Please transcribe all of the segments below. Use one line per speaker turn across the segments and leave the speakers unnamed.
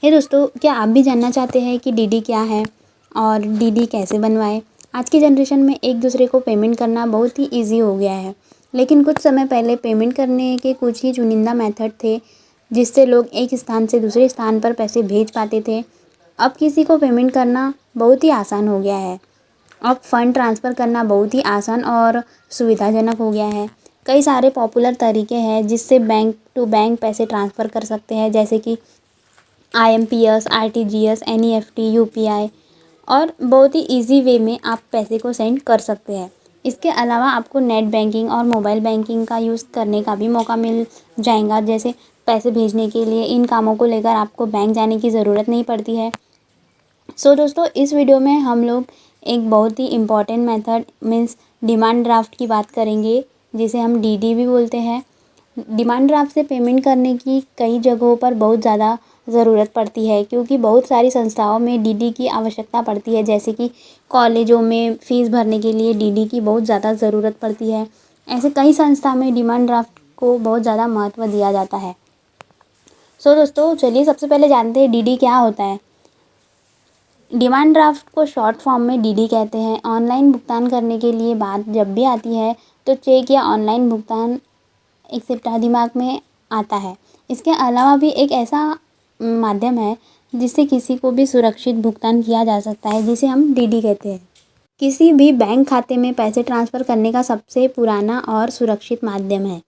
हे दोस्तों, क्या आप भी जानना चाहते हैं कि डीडी क्या है और डीडी कैसे बनवाएं? आज की जनरेशन में एक दूसरे को पेमेंट करना बहुत ही इजी हो गया है, लेकिन कुछ समय पहले पेमेंट करने के कुछ ही चुनिंदा मेथड थे जिससे लोग एक स्थान से दूसरे स्थान पर पैसे भेज पाते थे। अब किसी को पेमेंट करना बहुत ही आसान हो गया है। अब फ़ंड ट्रांसफ़र करना बहुत ही आसान और सुविधाजनक हो गया है। कई सारे पॉपुलर तरीके हैं जिससे बैंक टू बैंक पैसे ट्रांसफ़र कर सकते हैं, जैसे कि IMPS, RTGS, NEFT, UPI और बहुत ही इजी वे में आप पैसे को सेंड कर सकते हैं। इसके अलावा आपको नेट बैंकिंग और मोबाइल बैंकिंग का यूज़ करने का भी मौका मिल जाएगा। जैसे पैसे भेजने के लिए इन कामों को लेकर आपको बैंक जाने की ज़रूरत नहीं पड़ती है। दोस्तों, इस वीडियो में हम लोग एक बहुत ही important method means demand draft की बात करेंगे, जिसे हम डीडी भी बोलते हैं। डिमांड ड्राफ्ट से पेमेंट करने की कई जगहों पर बहुत ज़्यादा ज़रूरत पड़ती है, क्योंकि बहुत सारी संस्थाओं में डीडी की आवश्यकता पड़ती है। जैसे कि कॉलेजों में फ़ीस भरने के लिए डीडी की बहुत ज़्यादा ज़रूरत पड़ती है। ऐसे कई संस्था में डिमांड ड्राफ्ट को बहुत ज़्यादा महत्व दिया जाता है। दोस्तों, चलिए सबसे पहले जानते हैं डीडी क्या होता है। डिमांड ड्राफ्ट को शॉर्ट फॉर्म में डीडी कहते हैं। ऑनलाइन भुगतान करने के लिए बात जब भी आती है तो चेक या ऑनलाइन भुगतान एक सिर्फ दिमाग में आता है। इसके अलावा भी एक ऐसा माध्यम है जिससे किसी को भी सुरक्षित भुगतान किया जा सकता है, जिसे हम डीडी कहते हैं। किसी भी बैंक खाते में पैसे ट्रांसफ़र करने का सबसे पुराना और सुरक्षित माध्यम है।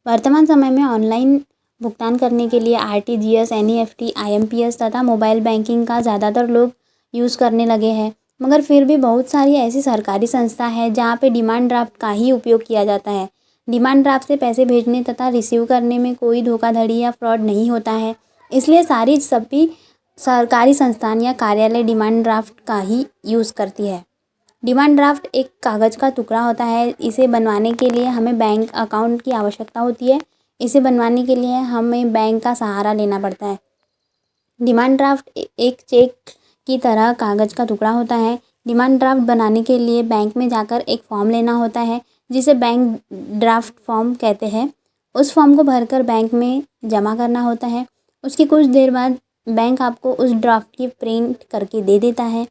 वर्तमान समय में ऑनलाइन भुगतान करने के लिए RTGS, NEFT, IMPS तथा मोबाइल बैंकिंग का ज़्यादातर लोग यूज़ करने लगे हैं, मगर फिर भी बहुत सारी ऐसी सरकारी संस्था है जहाँ पे डिमांड ड्राफ्ट का ही उपयोग किया जाता है। डिमांड ड्राफ्ट से पैसे भेजने तथा रिसीव करने में कोई धोखाधड़ी या फ्रॉड नहीं होता है, इसलिए सभी सरकारी संस्थान या कार्यालय डिमांड ड्राफ्ट का ही यूज़ करती है। डिमांड ड्राफ्ट एक कागज़ का टुकड़ा होता है। इसे बनवाने के लिए हमें बैंक अकाउंट की आवश्यकता होती है। इसे बनवाने के लिए हमें बैंक का सहारा लेना पड़ता है। डिमांड ड्राफ्ट एक चेक की तरह कागज़ का टुकड़ा होता है। डिमांड ड्राफ्ट बनाने के लिए बैंक में जाकर एक फॉर्म लेना होता है, जिसे बैंक ड्राफ्ट फॉर्म कहते हैं। उस फॉर्म को भरकर बैंक में जमा करना होता है। उसकी कुछ देर बाद बैंक आपको उस ड्राफ्ट की प्रिंट करके दे देता है।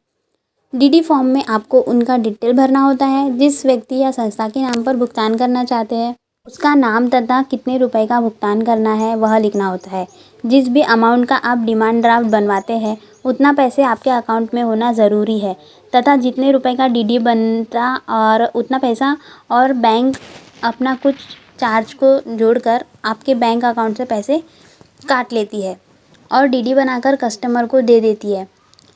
डीडी फॉर्म में आपको उनका डिटेल भरना होता है। जिस व्यक्ति या संस्था के नाम पर भुगतान करना चाहते हैं उसका नाम तथा कितने रुपए का भुगतान करना है वह लिखना होता है। जिस भी अमाउंट का आप डिमांड ड्राफ्ट बनवाते हैं उतना पैसे आपके अकाउंट में होना ज़रूरी है, तथा जितने रुपए का डीडी बनता और उतना पैसा और बैंक अपना कुछ चार्ज को जोड़कर आपके बैंक अकाउंट से पैसे काट लेती है और डीडी बनाकर कस्टमर को दे देती है।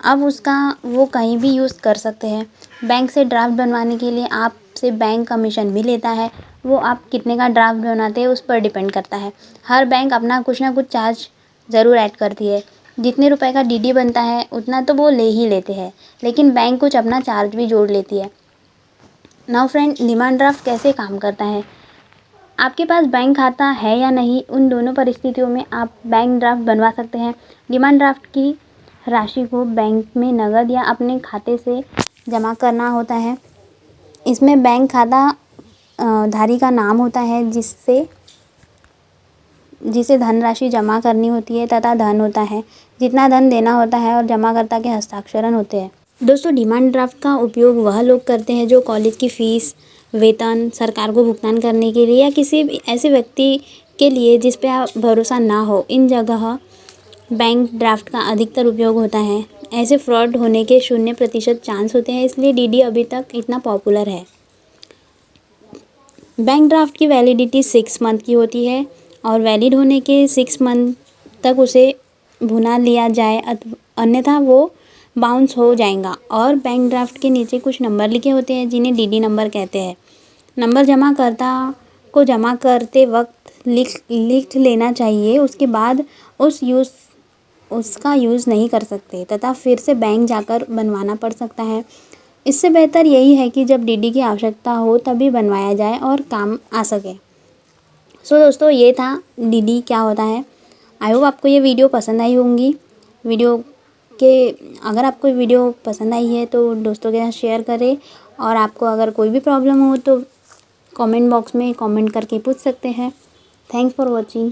अब उसका वो कहीं भी यूज़ कर सकते हैं। बैंक से ड्राफ्ट बनवाने के लिए आपसे बैंक कमीशन भी लेता है। वो आप कितने का ड्राफ्ट बनाते हैं उस पर डिपेंड करता है। हर बैंक अपना कुछ ना कुछ चार्ज ज़रूर ऐड करती है। जितने रुपए का डीडी बनता है उतना तो वो ले ही लेते हैं, लेकिन बैंक कुछ अपना चार्ज भी जोड़ लेती है। नाउ फ्रेंड, डिमांड ड्राफ्ट कैसे काम करता है। आपके पास बैंक खाता है या नहीं, उन दोनों परिस्थितियों में आप बैंक ड्राफ्ट बनवा सकते हैं। डिमांड ड्राफ्ट की राशि को बैंक में नकद या अपने खाते से जमा करना होता है। इसमें बैंक खाता धारी का नाम होता है जिसे धनराशि जमा करनी होती है तथा धन होता है, जितना धन देना होता है और जमाकर्ता के हस्ताक्षरण होते हैं। दोस्तों, डिमांड ड्राफ्ट का उपयोग वह लोग करते हैं जो कॉलेज की फ़ीस, वेतन, सरकार को भुगतान करने के लिए या किसी भी ऐसे व्यक्ति के लिए जिस पे आप भरोसा ना हो, इन जगह बैंक ड्राफ्ट का अधिकतर उपयोग होता है। ऐसे फ्रॉड होने के 0% चांस होते हैं, इसलिए डीडी अभी तक इतना पॉपुलर है। बैंक ड्राफ्ट की वैलिडिटी 6 मंथ की होती है और वैलिड होने के 6 मंथ तक उसे भुना लिया जाए, अन्यथा वो बाउंस हो जाएगा। और बैंक ड्राफ्ट के नीचे कुछ नंबर लिखे होते हैं जिन्हें डीडी नंबर कहते हैं। नंबर जमाकर्ता को जमा करते वक्त लिख लेना चाहिए। उसके बाद उसका यूज़ नहीं कर सकते तथा फिर से बैंक जाकर बनवाना पड़ सकता है। इससे बेहतर यही है कि जब डीडी की आवश्यकता हो तभी बनवाया जाए और काम आ सके। दोस्तों, ये था डीडी क्या होता है। आई होप आपको ये वीडियो पसंद आई होंगी। अगर आपको वीडियो पसंद आई है तो दोस्तों के साथ शेयर करें, और आपको अगर कोई भी प्रॉब्लम हो तो कमेंट बॉक्स में कमेंट करके पूछ सकते हैं। Thanks for watching.